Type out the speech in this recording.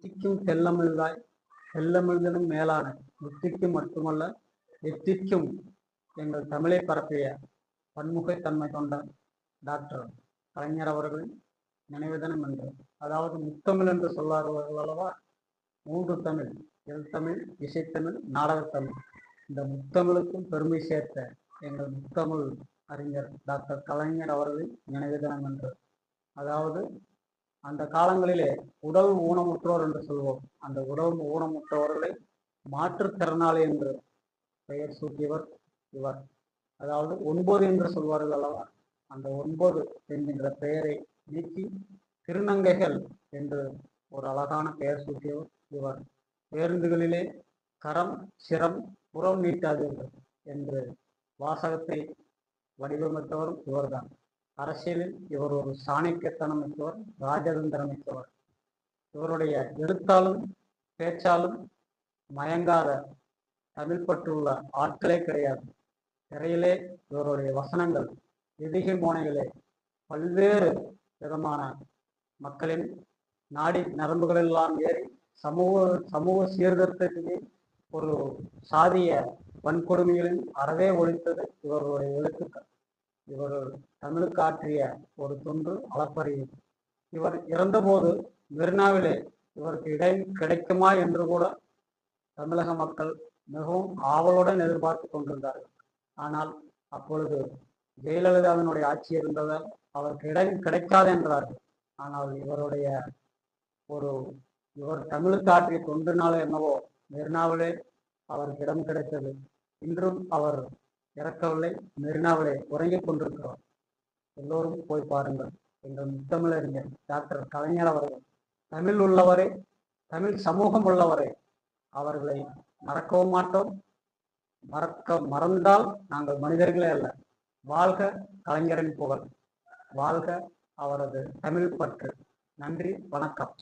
தித்திக்கும் தெல்லமிழ்தாய் செல்லமிழ்தனும் மேலான புத்திக்கும் மட்டுமல்ல எத்திக்கும் எங்கள் தமிழை பரப்பிய பன்முகத்தன்மை கொண்ட டாக்டர் கலைஞர் அவர்களின் நினைவு தினம் என்று. அதாவது முத்தமிழ் என்று சொல்லாதவர்கள் அல்லவா? 3 தமிழ்: எழுத்தமிழ், இசைத்தமிழ், நாடகத்தமிழ். இந்த முத்தமிழுக்கும் பெருமை சேர்த்த எங்கள் முத்தமிழ் அறிஞர் டாக்டர் கலைஞர் அவர்களின் நினைவு தினம் என்று. அதாவது அந்த காலங்களிலே உடல் ஊனமுற்றோர் என்று சொல்வோம். அந்த உடல் ஊனமுற்றவர்களை மாற்றுத்திறனாளி என்று பெயர் சூட்டியவர் இவர். அதாவது 9 என்று சொல்வார்கள் அல்லவா? அந்த 9 என்கின்ற பெயரை நீக்கி திருநங்கைகள் என்று ஒரு அழகான பெயர் சூட்டியவர் இவர். பேருந்துகளிலே கரம் சிரம் புறம் நீட்டாதீர்கள் என்று வாசகத்தை வடிவமைத்தவரும் இவர்தான். அரசியலில் இவர் ஒரு சாணக்கியத்தனம் மிக்கவர், ராஜதந்திரம் மிக்கவர். இவருடைய எழுத்தாலும் பேச்சாலும் மயங்காத தமிழ் பற்றுள்ள ஆட்களே கிடையாது. திரையிலே இவருடைய வசனங்கள், எதிகை மோனைகளே பல்வேறு விதமான மக்களின் நாடி நரம்புகளெல்லாம் ஏறி சமூக சீர்திருத்தத்திலே ஒரு சாதிய வன்கொடுமைகளின் அறவே ஒழித்தது இவர்களுடைய எழுத்துக்கள். இவர் தமிழுக்கு ஆற்றிய ஒரு தொன்று அளப்பரியது. இவர் இறந்தபோது மெரினாவிலே இவருக்கு இடை கிடைக்குமா என்று கூட தமிழக மக்கள் மிகவும் ஆவலுடன் எதிர்பார்த்து கொண்டிருந்தார்கள். ஆனால் அப்பொழுது ஜெயலலிதாவினுடைய ஆட்சி இருந்ததால் அவருக்கு இடம் கிடைக்காது என்றார்கள். ஆனால் இவர் தமிழுக்கு ஆற்றிய தொன்றினால என்னவோ மெரினாவிலே அவருக்கு இடம் கிடைத்தது. இன்றும் அவர் இறக்கவில்லை, மெரினாவிலே உறங்கிக் கொண்டிருக்கிறோம். எல்லோரும் போய் பாருங்கள். எங்கள் முத்தமிழறிஞர் டாக்டர் கலைஞர் அவர்கள் தமிழ் உள்ளவரை, தமிழ் சமூகம் உள்ளவரை அவர்களை மறக்கவும் மாட்டோம். மறந்தால் நாங்கள் மனிதர்களே அல்ல. வாழ்க கலைஞரின் புகழ், வாழ்க அவரது தமிழ் பற்று. நன்றி, வணக்கம்.